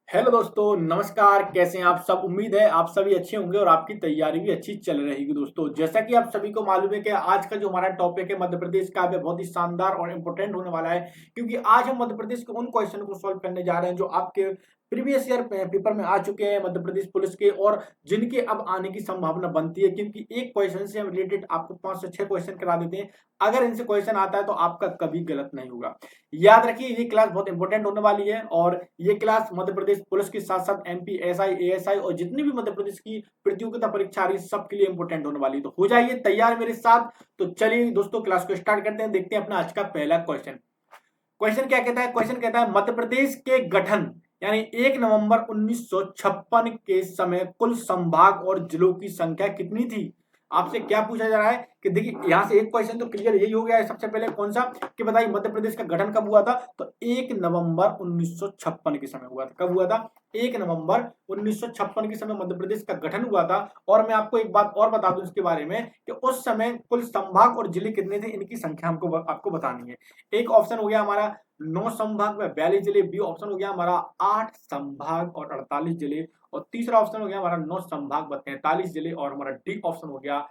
Hello दोस्तों, नमस्कार। कैसे हैं आप सब? उम्मीद है आप सभी अच्छे होंगे और आपकी तैयारी भी अच्छी चल रहेगी। दोस्तों, जैसा कि आप सभी को मालूम है कि आज का जो हमारा टॉपिक है मध्य प्रदेश का, वह बहुत ही शानदार और इम्पोर्टेंट होने वाला है, क्योंकि आज हम मध्य प्रदेश के उन क्वेश्चन को सॉल्व करने जा रहे हैं जो आपके प्रीवियस ईयर पेपर में आ चुके हैं मध्य प्रदेश पुलिस के, और जिनके अब आने की संभावना बनती है, क्योंकि एक क्वेश्चन से हम रिलेटेड आपको 5 से 6 क्वेश्चन करा देते हैं। अगर इनसे क्वेश्चन आता है तो आपका कभी गलत नहीं होगा। याद रखिए, ये क्लास बहुत इंपॉर्टेंट होने वाली है, और ये क्लास मध्य प्रदेश पुलिस के साथ साथ एमपी एसआई एएसआई और जितनी भी मध्य प्रदेश की प्रतियोगिता परीक्षा आ रही है सबके लिए इंपॉर्टेंट होने वाली है। तो हो जाइए तैयार मेरे साथ। तो चलिए दोस्तों, क्लास को स्टार्ट करते हैं। देखते हैं अपना आज का पहला क्वेश्चन। क्वेश्चन क्या कहता है? क्वेश्चन कहता है मध्य प्रदेश के गठन यानी 1 नवंबर 1956 के समय कुल संभाग और जिलों की संख्या कितनी थी? आपसे क्या पूछा जा रहा है कि देखिए, यहां से एक क्वेश्चन तो क्लियर यही हो गया है। सबसे पहले कौन सा कि बताइए मध्य प्रदेश का गठन कब हुआ था? तो 1 नवंबर 1956 के समय हुआ था। कब हुआ था? 1 नवंबर 1956 के समय मध्य प्रदेश का गठन हुआ था। और मैं आपको एक बात और बता दूं इसके बारे में कि उस समय कुल संभाग और जिले कितने थे, इनकी संख्या हमको आपको बतानी है। एक ऑप्शन हो गया हमारा 9 संभाग व 42 जिले, बी ऑप्शन हो गया हमारा 8 संभाग और 48 जिले, और तीसरा ऑप्शन हो गया हमारा 9 संभाग व 43 जिले, और हमारा डी ऑप्शन हो गया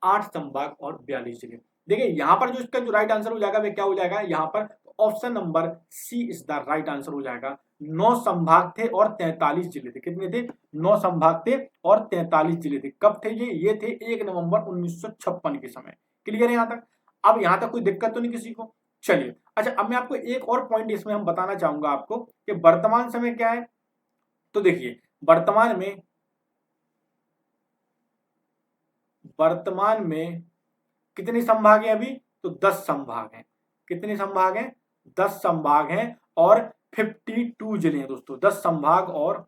8 संभाग और 42 जिले। देखिए यहाँ पर जो इसका जो राइट आंसर हो जाएगा वह क्या हो जाएगा? यहाँ पर option number C is the right answer हो जाएगा। 9 संभाग थे और 43 जिले थे। कितने थे? 9 संभाग थे और 43 जिले थे। कब थे ये थे 1 नवंबर 1956 के समय। क्लियर है यहाँ तक? अब यहाँ तक कोई दिक्कत तो नहीं किसी को? चलिए, अच्छा, अब मैं आपको एक और पॉइंट इसमें हम बताना चाहूंगा आपको कि वर्तमान समय क्या है। तो देखिए, वर्तमान में कितने संभाग हैं अभी? तो 10 संभाग हैं। कितने संभाग हैं? 10 संभाग हैं और 52 जिले हैं दोस्तों। 10 संभाग और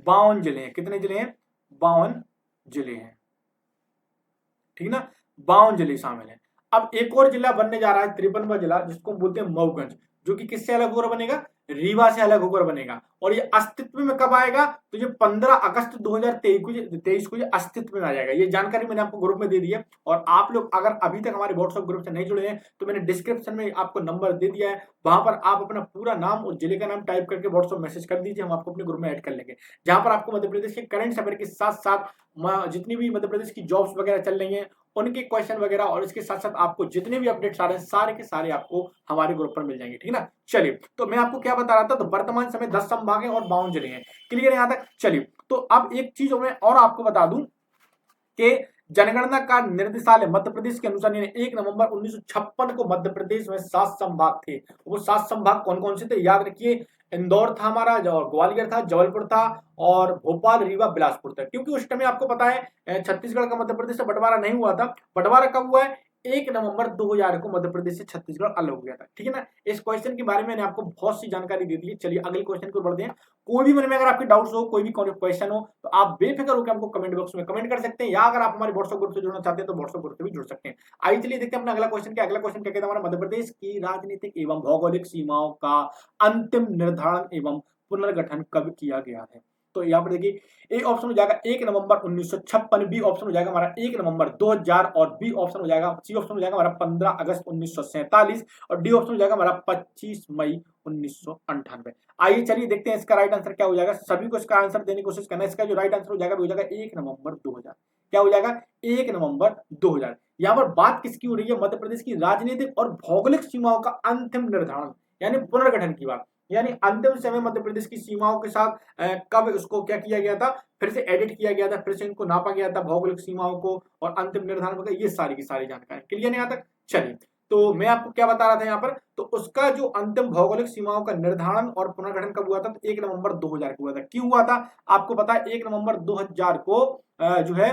52 जिले हैं। कितने जिले हैं? 52 जिले हैं। ठीक ना? 52 जिले शामिल हैं। अब एक और जिला बनने जा रहा है, 53वां जिला, जिसको हम बोलते हैं मऊगंज, जो कि किससे अलग होकर बनेगा? रीवा से अलग होकर बनेगा। और ये अस्तित्व में कब आएगा? तो ये 15 अगस्त 2023 को ये अस्तित्व में आ जाएगा। ये जानकारी मैंने आपको ग्रुप में दे दी है, और आप लोग अगर अभी तक हमारे व्हाट्सएप ग्रुप से नहीं जुड़े हैं तो मैंने डिस्क्रिप्शन में आपको नंबर दे दिया है। वहां पर आप अपना पूरा नाम और जिले का नाम टाइप करके व्हाट्सएप मैसेज कर दीजिए, हम आपको अपने ग्रुप में ऐड कर लेंगे, जहां पर आपको मध्य प्रदेश के करंट अफेयर के साथ साथ जितनी भी मध्य प्रदेश की जॉब्स वगैरह चल रही हैं उनके क्वेश्चन वगैरह, और इसके साथ साथ आपको जितने भी अपडेट्स आ रहे हैं सारे के सारे आपको हमारे ग्रुप पर मिल जाएंगे। ठीक है ना? चलिए, तो मैं आपको क्या बता रहा था, तो वर्तमान समय 10 संभाग हैं और 52 जिले हैं। क्लियर है यहाँ तक? चलिए, तो अब एक चीज मैं और आपको बता दूं कि जनगणना का निर्देशालय मध्य प्रदेश के अनुसार 1 नवंबर 1956 को मध्य प्रदेश में 7 संभाग थे। वो 7 संभाग कौन कौन से थे? याद रखिए, इंदौर था हमारा, ग्वालियर था, जबलपुर था, और भोपाल, रीवा, बिलासपुर था। क्योंकि उस टाइम आपको पता है छत्तीसगढ़ का मध्य प्रदेश से बंटवारा नहीं हुआ था। बंटवारा कब हुआ है? 1 नवंबर 2000 को मध्य प्रदेश से छत्तीसगढ़ अलग हो गया था। ठीक है ना? इस क्वेश्चन के बारे में मैंने आपको बहुत सी जानकारी दे दी है। चलिए अगले क्वेश्चन को बढ़ते हैं। कोई भी मन में अगर आपके डाउट्स हो, कोई भी क्वेश्चन हो, तो आप बेफिक्र होकर हमको कमेंट बॉक्स में कमेंट कर सकते हैं, या अगर आप हमारे व्हाट्सएप ग्रुप से जुड़ना चाहते हैं तो व्हाट्सएप ग्रुप से भी जुड़ सकते हैं। आइए चलिए देखते हैं अपना अगला क्वेश्चन क्या। अगला क्वेश्चन क्या कहता है हमारा? मध्य प्रदेश की राजनीतिक एवं भौगोलिक सीमाओं का अंतिम निर्धारण एवं पुनर्गठन कब किया गया है? तो यहाँ पर देखिए, ए ऑप्शन हो जाएगा 1 नवंबर 1956, बी ऑप्शन हो जाएगा हमारा 1 नवंबर 2000, और बी ऑप्शन हो जाएगा, सी ऑप्शन हो जाएगा हमारा 15 अगस्त 1947, और डी ऑप्शन हो जाएगा हमारा 25 मई 1998। आइए चलिए देखते हैं इसका राइट आंसर क्या हो जाएगा। सभी को इसका आंसर देने की कोशिश करना है। इसका जो राइट आंसर हो जाएगा वो हो जाएगा 1 नवंबर 2000। क्या हो जाएगा? 1 नवंबर 2000। यहाँ पर बात किसकी हो रही है? मध्य प्रदेश की राजनीतिक और भौगोलिक सीमाओं का अंतिम निर्धारण यानी पुनर्गठन की बात। यानी अंतिम समय मध्य प्रदेश की सीमाओं के साथ कब उसको क्या किया गया था? फिर से एडिट किया गया था, फिर से इनको नापा गया था भौगोलिक सीमाओं को, और अंतिम निर्धारण वगैरह, ये सारी की सारी जानकारी क्लियर है यहाँ तक? चलिए, तो मैं आपको क्या बता रहा था यहाँ पर, तो उसका जो अंतिम भौगोलिक सीमाओं का निर्धारण और पुनर्गठन कब हुआ था? तो 1 नवंबर 2000 को हुआ था। क्यों हुआ था? आपको पता है 1 नवंबर 2000 को जो है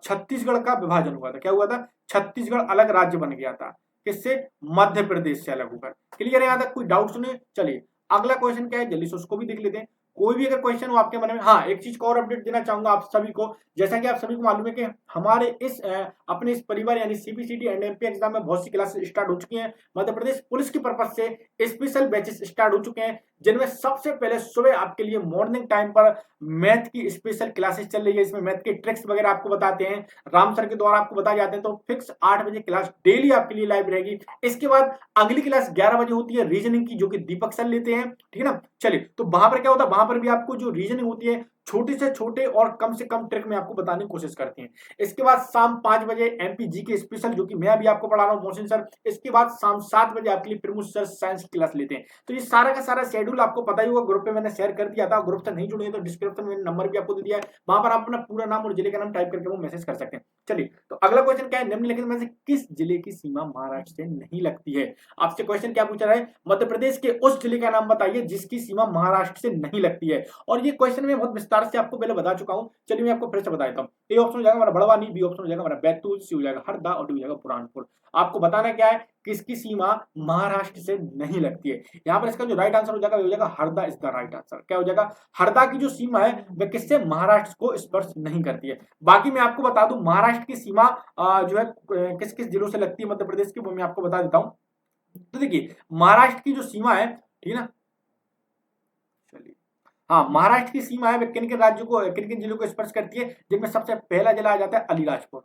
छत्तीसगढ़ का विभाजन हुआ था। क्या हुआ था? छत्तीसगढ़ अलग राज्य बन गया था। किससे? मध्य प्रदेश से अलग होकर। क्लियर है यहाँ तक? कोई डाउट सुनिए। चलिए अगला क्वेश्चन क्या है, जल्दी से उसको भी देख लेते हैं। कोई भी अगर क्वेश्चन हो आपके मन में, हाँ, एक चीज को और अपडेट देना चाहूंगा आप सभी को। जैसा कि आप सभी को मालूम है कि हमारे इस अपने इस परिवार यानी सीबीसीटी एंड एमपी एग्जाम में बहुत सी क्लासेस स्टार्ट हो चुकी हैं। मध्य प्रदेश पुलिस की पर्पज से स्पेशल बैचेस स्टार्ट हो चुके हैं, जिनमें सबसे पहले सुबह आपके लिए मॉर्निंग टाइम पर मैथ की स्पेशल क्लासेस चल रही है। इसमें मैथ के ट्रिक्स वगैरह आपको बताते हैं, राम सर के द्वारा आपको बताए जाते हैं। तो फिक्स 8 बजे क्लास डेली आपके लिए लाइव रहेगी। इसके बाद अगली क्लास 11 बजे होती है रीजनिंग की, जो कि दीपक सर लेते हैं, ठीक है ना। चलिए, तो वहां पर क्या होता है, वहां पर भी आपको जो रीजनिंग होती है छोटे से छोटे और कम से कम ट्रिक में आपको बताने की कोशिश करते हैं। इसके बाद शाम 5 बजे एमपीजी के स्पेशल, जो कि मैं अभी आपको पढ़ा रहा हूँ, मोहसिन सर। इसके बाद शाम 7 बजे आपके लिए प्रमुख सर साइंस की क्लास लेते हैं। तो ये सारा का सारा शेड्यूल आपको पता ही होगा, ग्रुप पे मैंने शेयर कर दिया था। ग्रुप से नहीं जुड़े हैं तो डिस्क्रिप्शन में नंबर भी आपको दे दिया है, वहां पर आप अपना पूरा नाम और जिले का नाम टाइप करके वो मैसेज कर सकते हैं। चलिए, तो अगला क्वेश्चन क्या है, निम्नलिखित में से किस जिले की सीमा महाराष्ट्र से नहीं लगती है। आपसे क्वेश्चन क्या पूछा है, मध्य प्रदेश के उस जिले का नाम बताइए जिसकी सीमा महाराष्ट्र से नहीं लगती है। और ये क्वेश्चन में बहुत विस्तार से आपको पहले बता चुका हूं, चलिए मैं आपको फिर से बता देता हूं। ए ऑप्शन हो जाएगा हमारा बड़वानी, बी ऑप्शन हो जाएगा हमारा बैतूल, सी हो जाएगा हरदा और डी हो जाएगा बुरहानपुर। आपको बताना क्या है, किसकी सीमा महाराष्ट्र से नहीं लगती है। यहां पर इसका जो राइट आंसर हो जाएगा, हो जाएगा Harda is the right answer. क्या हो जाएगा, हरदा की जो सीमा है वह किससे, महाराष्ट्र को स्पर्श नहीं करती है। बाकी मैं आपको बता दूं, महाराष्ट्र की सीमा जो है किस किस जिलों से लगती है मध्य प्रदेश की, वो मैं आपको बता देता हूं। तो देखिए, महाराष्ट्र की जो सीमा है, ठीक है ना, चलिए, हाँ, महाराष्ट्र की सीमा है किन किन राज्यों को, किन किन जिलों को स्पर्श करती है, जिनमें सबसे पहला जिला आ जाता है अलीराजपुर।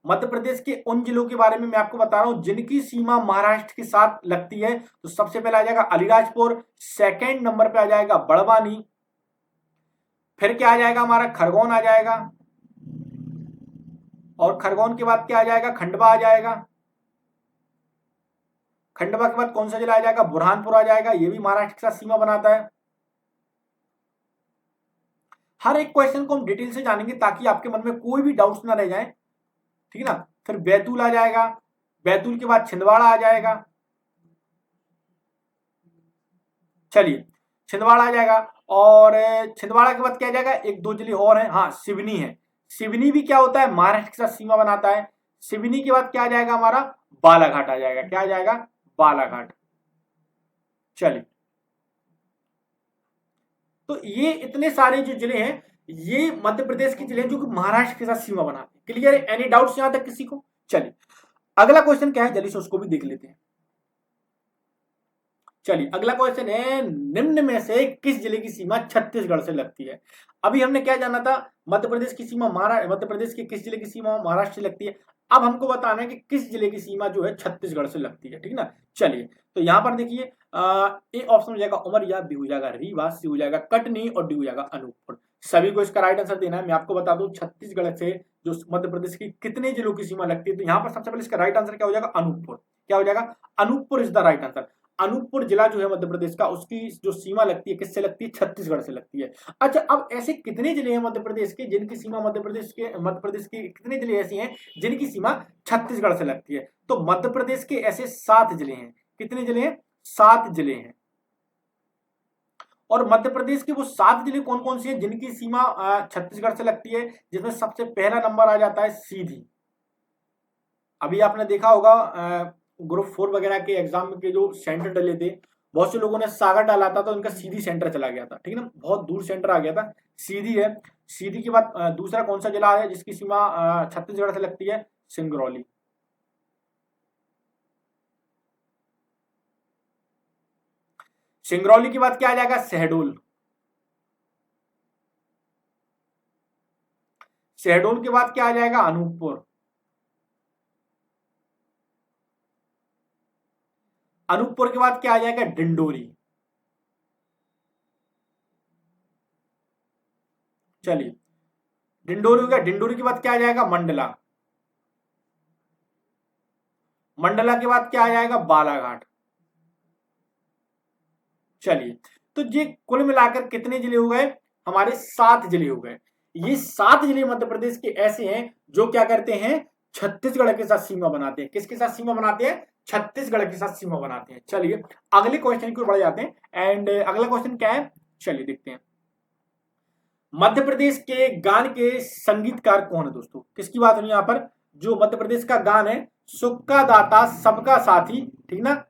मध्य प्रदेश के उन जिलों के बारे में मैं आपको बता रहा हूं जिनकी सीमा महाराष्ट्र के साथ लगती है। तो सबसे पहले आ जाएगा अलीराजपुर, सेकंड नंबर पे आ जाएगा बड़वानी, फिर क्या आ जाएगा हमारा खरगोन आ जाएगा, और खरगोन के बाद क्या आ जाएगा, खंडवा आ जाएगा। खंडवा के बाद कौन सा जिला आ जाएगा, बुरहानपुर आ जाएगा, ये भी महाराष्ट्र के साथ सीमा बनाता है। हर एक क्वेश्चन को हम डिटेल से जानेंगे ताकि आपके मन में कोई भी डाउट्स ना रह जाए, ठीक है ना। फिर बैतूल आ जाएगा, बैतूल के बाद छिंदवाड़ा आ जाएगा, चलिए छिंदवाड़ा आ जाएगा, और छिंदवाड़ा के बाद क्या आ जाएगा, एक दो जिले और हैं, हाँ सिवनी है। सिवनी भी क्या होता है, महाराष्ट्र के साथ सीमा बनाता है। सिवनी के बाद क्या आ जाएगा हमारा, बालाघाट आ जाएगा। क्या आ जाएगा, बालाघाट। चलिए, तो ये इतने सारे जो जिले हैं, ये मध्य प्रदेश के जिले हैं जो कि महाराष्ट्र के साथ सीमा बनाते हैं। क्लियर है, एनी डाउट्स यहां तक किसी को। चलिए, अगला क्वेश्चन क्या है, जल्दी से उसको भी देख लेते हैं। चलिए, अगला क्वेश्चन है, निम्न में से किस जिले की सीमा छत्तीसगढ़ से लगती है। अभी हमने क्या जाना था, मध्य प्रदेश की सीमा मध्य प्रदेश के किस जिले की सीमा महाराष्ट्र से लगती है। अब हमको बताना है कि किस जिले की सीमा जो है छत्तीसगढ़ से लगती है, ठीक ना। चलिए, तो यहां पर देखिए, ए ऑप्शन हो जाएगा उमरिया, बी हो जाएगा रीवा, सी हो जाएगा कटनी और डी हो जाएगा अनूपपुर। सभी को इसका राइट आंसर देना है। मैं आपको बता दूं, छत्तीसगढ़ से जो मध्य प्रदेश की कितने जिलों की सीमा लगती है, तो यहाँ पर सबसे पहले इसका राइट आंसर क्या हो जाएगा, अनूपपुर। क्या हो जाएगा, Anuppur is the right answer. Anuppur जिला जो है मध्य प्रदेश का, उसकी जो सीमा लगती है किससे लगती है, छत्तीसगढ़ से लगती है। अच्छा, अब ऐसे कितने जिले हैं मध्य प्रदेश के जिनकी सीमा मध्य प्रदेश के कितने जिले ऐसे हैं जिनकी सीमा छत्तीसगढ़ से लगती है। तो मध्य प्रदेश के ऐसे 7 जिले हैं। कितने जिले हैं, 7 जिले हैं। और मध्य प्रदेश के वो 7 जिले कौन कौन से हैं जिनकी सीमा छत्तीसगढ़ से लगती है, जिसमें सबसे पहला नंबर आ जाता है सीधी। अभी आपने देखा होगा ग्रुप 4 वगैरह के एग्जाम के जो सेंटर डले थे, बहुत से लोगों ने सागर डाला था तो उनका सीधी सेंटर चला गया था, ठीक है ना, बहुत दूर सेंटर आ गया था। सीधी है। सीधी के बाद दूसरा कौन सा जिला है जिसकी सीमा छत्तीसगढ़ से लगती है, सिंगरौली। सिंगरौली के बाद क्या आ जाएगा, शहडोल। शहडोल के बाद क्या आ जाएगा, अनूपपुर। अनूपपुर के बाद क्या आ जाएगा, डिंडोरी। चलिए, डिंडोरी हो गया। डिंडोरी के बाद क्या आ जाएगा, मंडला। मंडला के बाद क्या आ जाएगा, बालाघाट। चलिए, तो ये कुल मिलाकर कितने जिले हो गए, हमारे 7 जिले हो गए। ये 7 जिले मध्य प्रदेश के ऐसे हैं जो क्या करते हैं, छत्तीसगढ़ के साथ सीमा बनाते हैं। किसके साथ सीमा बनाते हैं, छत्तीसगढ़ के साथ सीमा बनाते हैं। चलिए, अगले क्वेश्चन की ओर बढ़ जाते हैं। एंड अगला क्वेश्चन क्या है, चलिए देखते हैं। मध्य प्रदेश के गान के संगीतकार कौन है दोस्तों, किसकी बात हो रही है यहाँ पर, जो मध्य प्रदेश का गान है, सुक्का दाता सबका साथी, ठीक ना।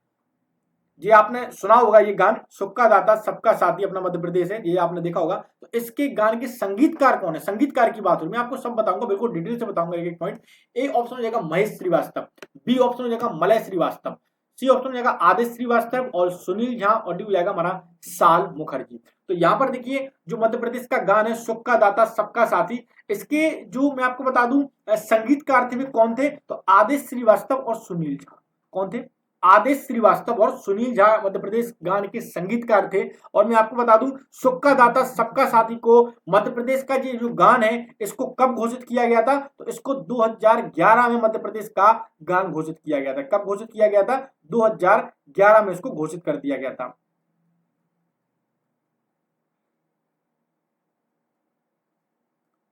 ये आपने सुना होगा, ये गान सुक्का दाता सबका साथी अपना मध्य प्रदेश है, ये आपने देखा होगा। तो इसके गान के संगीतकार कौन है, संगीतकार की बात हो रही है, मैं आपको सब बताऊंगा, बिल्कुल डिटेल से बताऊंगा एक एक पॉइंट। ए ऑप्शन हो जाएगा महेश श्रीवास्तव, बी ऑप्शन हो जाएगा मलय श्रीवास्तव, सी ऑप्शन हो जाएगा आदेश श्रीवास्तव और सुनील झा, और डी हो जाएगा हमारा साल मुखर्जी। तो यहाँ पर देखिए जो मध्य प्रदेश का गान है सुख का दाता सबका साथी, इसके जो मैं आपको बता दूं संगीतकार थे वे कौन थे, तो आदेश श्रीवास्तव और सुनील झा। कौन थे? आदेश श्रीवास्तव और सुनील झा मध्य प्रदेश गान के संगीतकार थे। और मैं आपको बता दूं सुख का दाता सबका साथी को मध्य प्रदेश का जो गान है इसको कब घोषित किया गया था, तो इसको 2011 में मध्य प्रदेश का गान घोषित किया गया था। कब घोषित किया गया था? 2011 में इसको घोषित कर दिया गया था।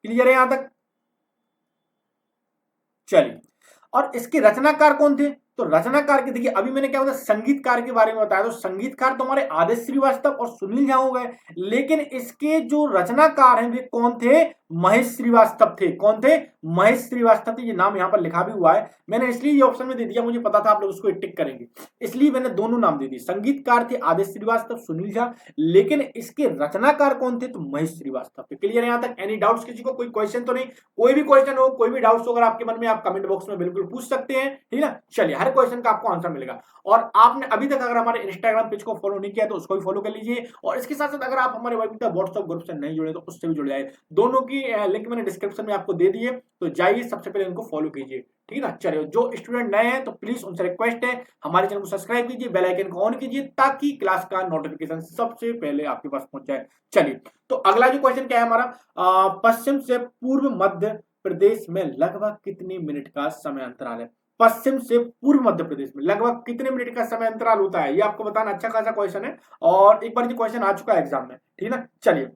क्लियर है यहां तक? चलिए, और इसके रचनाकार कौन थे, तो रचनाकार के देखिए अभी मैंने क्या बताया संगीतकार के बारे में बताया, तो संगीतकार तो हमारे आदेश श्रीवास्तव और सुनील झा हो गए, लेकिन इसके जो रचनाकार हैं वे कौन थे? महेश श्रीवास्तव थे। कौन थे? महेश श्रीवास्तव थे। ये नाम यहाँ पर लिखा भी हुआ है, मैंने इसलिए ये ऑप्शन में दे दिया, मुझे पता था आप लोग उसको टिक करेंगे, इसलिए मैंने दोनों नाम दे दिए। संगीतकार थे आदेश श्रीवास्तव, सुनील झा, लेकिन इसके रचनाकार कौन थे? तो महेश श्रीवास्तव थे। क्लियर है यहाँ तक? एनी डाउट्स किसी को? कोई क्वेश्चन तो नहीं? कोई भी क्वेश्चन हो, कोई भी डाउट्स हो अगर आपके मन में, आप कमेंट बॉक्स में बिल्कुल पूछ सकते हैं, ठीक है ना। चलिए, हर क्वेश्चन का आपको आंसर मिलेगा। और आपने अभी तक अगर हमारे इंस्टाग्राम पेज को फॉलो नहीं किया तो उसको भी फॉलो कर लीजिए, और इसके साथ साथ अगर आप हमारे व्हाट्सएप ग्रुप से नहीं जुड़े तो उससे भी जुड़ जाए। दोनों की लिंक मैंने डिस्क्रिप्शन में आपको दे दिए, तो जाइए सबसे पहले उनको फॉलो कीजिए, ठीक है ना। चलिए, जो स्टूडेंट नए हैं तो प्लीज उनसे रिक्वेस्ट है हमारे चैनल को सब्सक्राइब कीजिए, बेल आइकन को ऑन कीजिए ताकि क्लास का नोटिफिकेशन सबसे पहले आपके पास पहुंच जाए। चलिए, तो अगला जो क्वेश्चन क्या है हमारा, पश्चिम से पूर्व मध्य प्रदेश में लगभग कितने मिनट का समय अंतराल है? पश्चिम से पूर्व मध्य प्रदेश में लगभग कितने मिनट का समय अंतराल होता है, ये आपको बताना। अच्छा खासा क्वेश्चन है, और एक बार ये क्वेश्चन आ चुका है एग्जाम में, ठीक है ना। चलिए,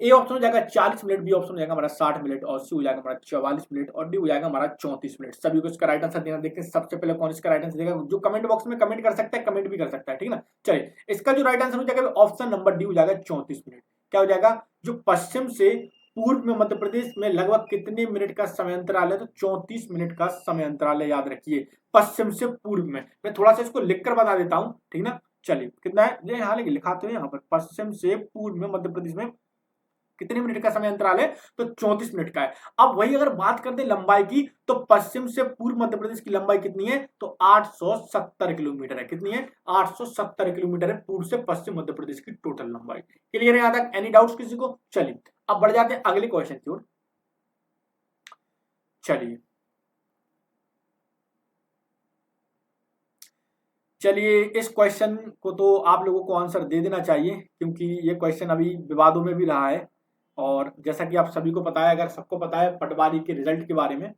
ए ऑप्शन हो जाएगा 40 मिनट, बी ऑप्शन हो जाएगा हमारा 60 मिनट, और सी हो जाएगा हमारा 44 मिनट, और डी हो जाएगा हमारा 34 मिनट। सभी को इसका राइट आंसर देना। देखते हैं सबसे पहले कौन इसका राइट आंसर देगा, जो कमेंट बॉक्स में कमेंट कर सकता है, कमेंट भी कर सकता है, ठीक है ना। चलिए, इसका जो राइट आंसर हो जाएगा ऑप्शन नंबर डी हो जाएगा 34 मिनट। क्या हो जाएगा? जो पश्चिम से पूर्व में मध्य प्रदेश में लगभग कितने मिनट का समय अंतराल है, तो 34 मिनट का समय अंतराल है, याद रखिए। पश्चिम से पूर्व में, मैं थोड़ा सा इसको लिखकर बता देता हूं, ठीक ना। चलिए, कितना है यहाँ लिखाते हैं यहाँ पर, पश्चिम से पूर्व में मध्य प्रदेश में कितने मिनट का समय अंतराल है, तो 34 मिनट का है। अब वही अगर बात करते लंबाई की, तो पश्चिम से पूर्व मध्य प्रदेश की लंबाई कितनी है, तो 870 किलोमीटर है। कितनी है? 870 किलोमीटर है पूर्व से पश्चिम मध्य प्रदेश की टोटल लंबाई। क्लियर है यहाँ तक? एनी डाउट्स किसी को? चलिए, अब बढ़ जाते हैं अगले क्वेश्चन की ओर। चलिए, इस क्वेश्चन को तो आप लोगों को आंसर दे देना चाहिए, क्योंकि ये क्वेश्चन अभी विवादों में भी रहा है, और जैसा कि आप सभी को पता है, अगर सबको पता है पटवारी के रिजल्ट के बारे में,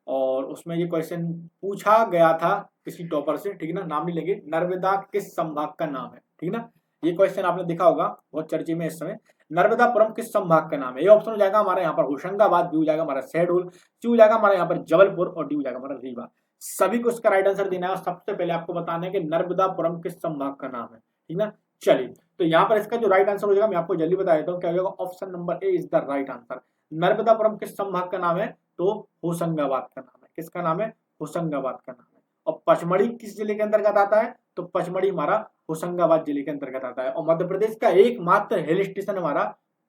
और उसमें ये क्वेश्चन पूछा गया था किसी टॉपर से, ठीक है ना। नाम नहीं लेंगे। नर्मदा किस संभाग का नाम है, ठीक है ना। ये क्वेश्चन आपने देखा होगा, बहुत चर्चे में इस समय। नर्मदापुरम किस संभाग का नाम है? ये ऑप्शन हो जाएगा हमारा यहाँ पर होशंगाबाद, बी हो जाएगा हमारा शहडोल, सी हो जाएगा हमारा यहाँ पर जबलपुर, और डी हो जाएगा हमारा रीवा। सभी को इसका राइट आंसर देना है, और सबसे पहले आपको बताना है कि नर्मदापुरम किस संभाग का नाम है, ठीक ना। चलिए, तो यहाँ पर इसका जो राइट आंसर हो जाएगा, मैं आपको जल्दी बता देता हूँ क्या हो जाएगा। Option number A is the right answer. Narmadapuram किस संभाग का नाम है, तो होशंगाबाद का नाम है। किसका नाम है? होशंगाबाद का नाम है। और पचमढ़ी किस जिले के अंतर्गत आता है, तो पचमढ़ी हमारा होशंगाबाद जिले के अंतर्गत आता है, और मध्य प्रदेश का एकमात्र हिल स्टेशन हमारा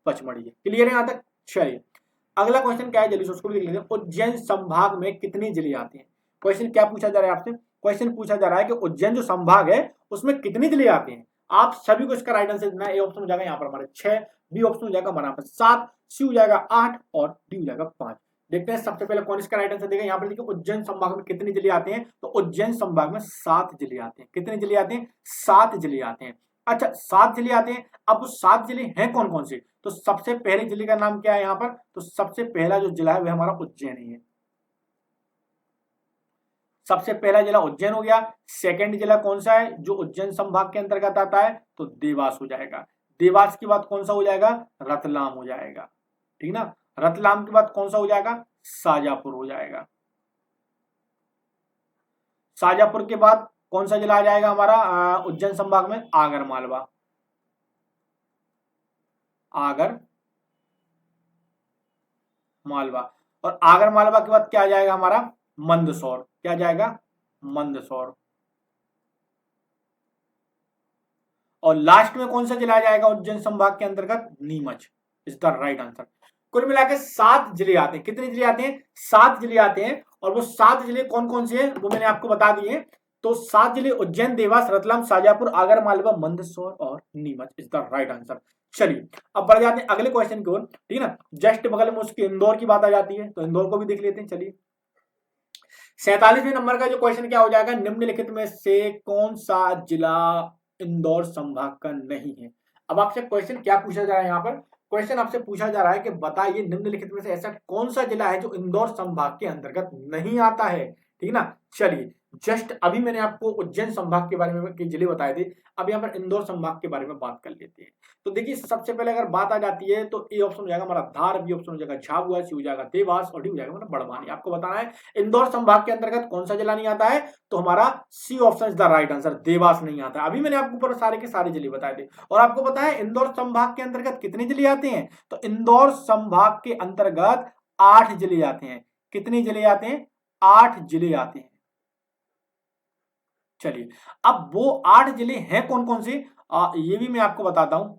पचमढ़ी है। क्लियर है यहाँ तक? चलिए, अगला क्वेश्चन क्या है, जल्दी से उसको भी लिख लेते हैं। उज्जैन संभाग में कितने जिले आते हैं? क्वेश्चन क्या पूछा जा रहा है आपसे? क्वेश्चन पूछा जा रहा है कि उज्जैन जो संभाग है उसमें कितने जिले आते हैं। आप सभी को इसका राइट आंसर देना है। ए ऑप्शन हो जाएगा यहाँ पर हमारे 6, बी ऑप्शन हो जाएगा हमारा 7, सी हो जाएगा 8, और डी हो जाएगा 5। देखते हैं सबसे पहले कौन इसका राइट आंसर देगा। यहाँ पर देखिए उज्जैन संभाग में कितने जिले आते हैं, तो उज्जैन संभाग में 7 जिले आते हैं। कितने जिले आते हैं? 7 जिले आते हैं। अच्छा, 7 जिले आते हैं। अब वो 7 जिले हैं कौन कौन से, तो सबसे पहले जिले का नाम क्या है यहाँ पर, तो सबसे पहला जो जिला है वह हमारा उज्जैन ही है। सबसे पहला जिला उज्जैन हो गया। सेकंड जिला कौन सा है जो उज्जैन संभाग के अंतर्गत आता है, तो देवास हो जाएगा। देवास के बाद कौन सा हो जाएगा, रतलाम हो जाएगा, ठीक ना। रतलाम के बाद कौन सा हो जाएगा, शाजापुर हो जाएगा। शाजापुर के बाद कौन सा जिला आ जाएगा हमारा उज्जैन संभाग में, आगर मालवा। आगर मालवा, और आगर मालवा के बाद क्या आ जाएगा हमारा, मंदसौर। क्या जाएगा, मंदसौर। और लास्ट में कौन सा जिला जाएगा उज्जैन संभाग के अंतर्गत, Neemuch is the right answer. कुल मिलाकर 7 जिले आते हैं। कितने जिले आते हैं, 7 जिले आते हैं। और वो 7 जिले कौन कौन से हैं वो मैंने आपको बता दिए। तो 7 जिले उज्जैन, देवास, रतलाम, शाजापुर, आगर मालवा, मंदसौर और Neemuch is the right answer. चलिए अब बढ़ जाते हैं अगले क्वेश्चन की ओर, ठीक है ना। जस्ट बगल में उसके इंदौर की बात आ जाती है, तो इंदौर को भी देख लेते हैं। चलिए 47वें नंबर का जो क्वेश्चन क्या हो जाएगा, निम्नलिखित में से कौन सा जिला इंदौर संभाग का नहीं है। अब आपसे क्वेश्चन क्या पूछा जा रहा है, यहाँ पर क्वेश्चन आपसे पूछा जा रहा है कि बताइए निम्नलिखित में से ऐसा कौन सा जिला है जो इंदौर संभाग के अंतर्गत नहीं आता है, ठीक ना। चलिए जस्ट अभी मैंने आपको उज्जैन संभाग के बारे में के जिले बताए थे, अब यहाँ पर इंदौर संभाग के बारे में बात कर लेते हैं। तो देखिए सबसे पहले अगर बात आ जाती है तो ए ऑप्शन हो जाएगा हमारा धार, बी ऑप्शन हो जाएगा झाबुआ, सी हो जाएगा देवास और डी हो जाएगा हमारा बड़वानी। आपको बताना है इंदौर संभाग के अंतर्गत कौन सा जिला नहीं आता है, तो हमारा C option is the right answer, Dewas नहीं आता है। अभी मैंने आपको ऊपर सारे के सारे जिले बताए थे। और आपको पता है इंदौर संभाग के अंतर्गत कितने जिले आते हैं, तो इंदौर संभाग के अंतर्गत 8 जिले आते हैं। कितने जिले आते हैं, 8 जिले आते हैं। चलिए अब वो 8 जिले हैं कौन कौन से, ये भी मैं आपको बताता हूं।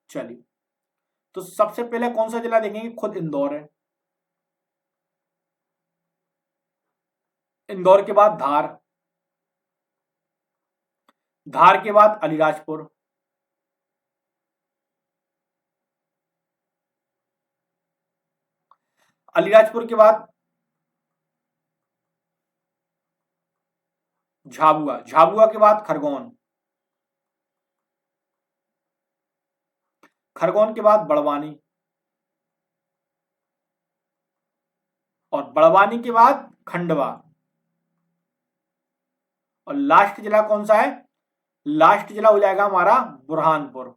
चलिए तो सबसे पहले कौन सा जिला देखेंगे, खुद इंदौर है। इंदौर के बाद धार, धार के बाद अलीराजपुर, अलीराजपुर के बाद झाबुआ, झाबुआ के बाद खरगोन, खरगोन के बाद बड़वानी और बड़वानी के बाद खंडवा। और लास्ट जिला कौन सा है, लास्ट जिला हो जाएगा हमारा बुरहानपुर।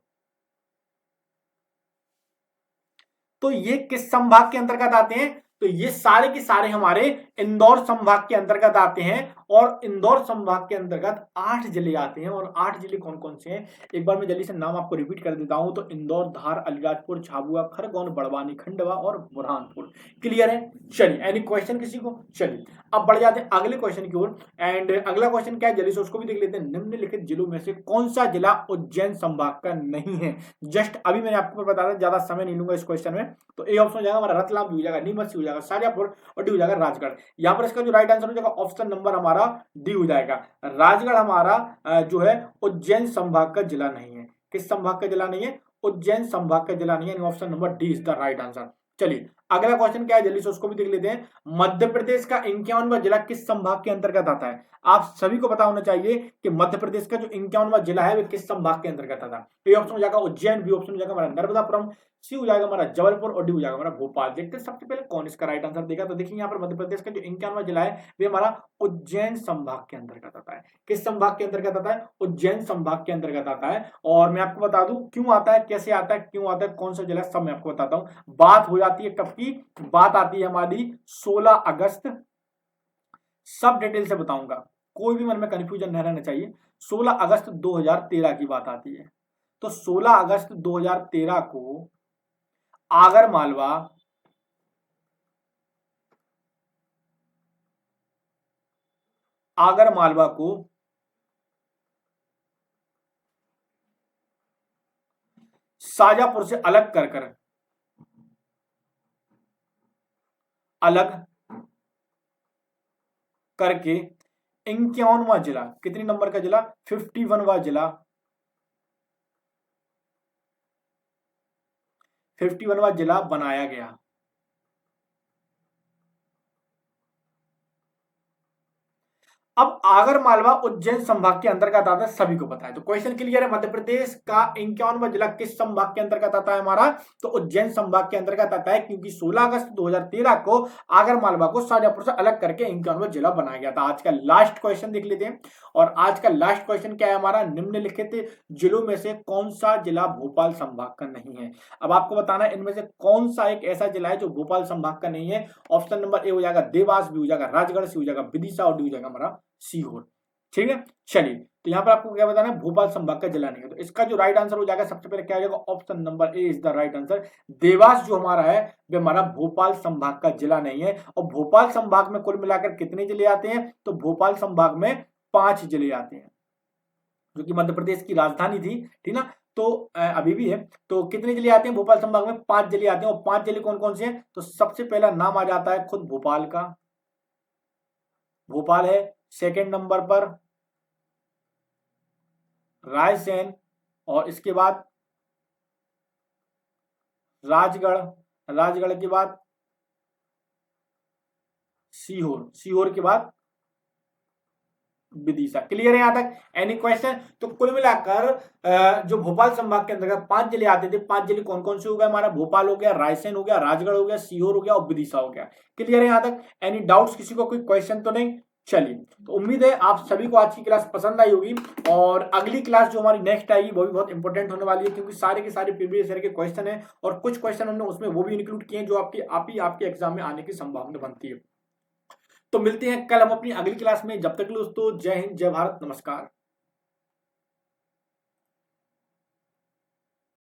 तो ये किस संभाग के अंतर्गत आते हैं, तो ये सारे के सारे हमारे इंदौर संभाग के अंतर्गत आते हैं। और इंदौर संभाग के अंतर्गत 8 जिले आते हैं। और 8 जिले कौन कौन से हैं, एक बार मैं जल्दी से नाम आपको रिपीट कर देता हूं। तो इंदौर, धार, अलीराजपुर, झाबुआ, खरगोन, बड़वानी, खंडवा और बुरहानपुर। क्लियर है। चलिए एनी क्वेश्चन किसी को, चलिए अब बढ़ जाते हैं अगले क्वेश्चन की ओर। एंड अगला क्वेश्चन क्या है, जल्दी से उसको भी देख लेते हैं। निम्नलिखित जिलों में से कौन सा जिला उज्जैन संभाग का नहीं है। जस्ट अभी मैंने आपको बता रहा, ज्यादा समय नहीं लूंगा इस क्वेश्चन में। तो ए ऑप्शन हो जाएगा हमारा रतलाम, बी हो जाएगा नीमच, सी हो जाएगा शाजापुर और डी हो जाएगा राजगढ़। यहाँ पर इसका जो राइट आंसर हो जाएगा ऑप्शन नंबर हमारा डी हो जाएगा। राजगढ़ हमारा जो है उज्जैन संभाग का जिला नहीं है। किस संभाग का जिला नहीं है, उज्जैन संभाग का जिला नहीं है। Option number D is the right answer. चलिए अगला क्वेश्चन क्या है, जल्दी से उसको भी देख लेते हैं। मध्य प्रदेश का 51वां जिला किस संभाग के अंतर्गत आता है। आप सभी को पता होना चाहिए कि मध्य प्रदेश का जो 51वां जिला है वो किस संभाग के अंतर्गत आता है। ए ऑप्शन हो जाएगा उज्जैन, बी ऑप्शन हो जाएगा हमारा नर्मदापुरम, सी हो जाएगा हमारा जबलपुर और डी हो जाएगा हमारा भोपाल। देखते हैं सबसे पहले कौन इसका राइट आंसर देगा। तो देखिए यहाँ पर मध्य प्रदेश का जो 51वां जिला है वे हमारा उज्जैन संभाग के अंतर्गत आता है। किस संभाग के अंतर्गत आता है, उज्जैन संभाग के अंतर्गत आता है। और मैं आपको बता दूं क्यों आता है, कैसे आता है, क्यों आता है, कौन सा जिला, सब मैं आपको बताता हूं। बात हो जाती है कब की, बात आती है हमारी 16 अगस्त, सब डिटेल से बताऊंगा, कोई भी मन में कंफ्यूजन नहीं रहना चाहिए। 16 अगस्त 2013 की बात आती है। तो 16 अगस्त 2013 को आगर मालवा, आगर मालवा को शाजापुर से अलग कर कर, अलग करके 51वां जिला, कितनी नंबर का जिला, 51वां जिला, 51वां जिला बनाया गया। अब आगर मालवा उज्जैन संभाग के अंतर्गत आता है, सभी को पता है। तो क्वेश्चन क्लियर है। मध्य प्रदेश का 51वां जिला किस संभाग के अंतर्गत आता है हमारा, तो उज्जैन संभाग के अंतर्गत आता है। क्योंकि 16 अगस्त 2013 को आगर मालवा को शाजापुर से अलग करके 51वां जिला बनाया गया था। आज का लास्ट क्वेश्चन देख लेते हैं। और आज का लास्ट क्वेश्चन क्या है हमारा, निम्नलिखित जिलों में से कौन सा जिला भोपाल संभाग का नहीं है। अब आपको बताना है इनमें से कौन सा एक ऐसा जिला है जो भोपाल संभाग का नहीं है। ऑप्शन नंबर ए हो जाएगा देवास, बी हो जाएगा राजगढ़, सी हो जाएगा विदिशा और डी हो जाएगा हमारा सीहोर। ठीक है। चलिए तो यहां पर आपको क्या बताना है, भोपाल संभाग का जिला नहीं है। तो इसका जो राइट आंसर हो जाएगा सबसे पहले क्या हो जाएगा, option number A is the right answer. Dewas जो हमारा है वे हमारा भोपाल संभाग का जिला नहीं है। और भोपाल संभाग में कुल मिलाकर कितने जिले आते हैं, तो भोपाल संभाग में 5 जिले आते हैं, जो कि मध्य प्रदेश की राजधानी थी, ठीक ना। तो अभी भी है। तो कितने जिले आते हैं भोपाल संभाग में, 5 जिले आते हैं। और 5 जिले कौन कौन से हैं, तो सबसे पहला नाम आ जाता है खुद भोपाल का, भोपाल है, सेकंड नंबर पर रायसेन, और इसके बाद राजगढ़, राजगढ़ के बाद सीहोर, सीहोर के बाद विदिशा। क्लियर है यहाँ तक? Any question? तो कुल मिलाकर जो भोपाल संभाग के अंतर्गत 5 जिले आते थे, 5 जिले कौन कौन से हो गए हमारा? भोपाल हो गया, रायसेन हो गया, राजगढ़ हो गया, सीहोर हो गया और विदिशा हो गया। क्लियर है यहाँ तक? Any doubts? किसी को कोई क्वेश्चन तो नहीं? चलिए, तो उम्मीद है आप सभी को आज की क्लास पसंद आई होगी, और अगली क्लास जो हमारी नेक्स्ट आएगी वो भी बहुत इंपॉर्टेंट होने वाली है, क्योंकि सारे के सारे प्रीवियस ईयर के क्वेश्चन है, और कुछ क्वेश्चन हमने उसमें वो भी इंक्लूड किए हैं जो आपके एग्जाम में आने की संभावना बनती है। तो मिलते हैं कल हम अपनी अगली क्लास में। जब तक दोस्तों, जय हिंद, जय भारत, नमस्कार।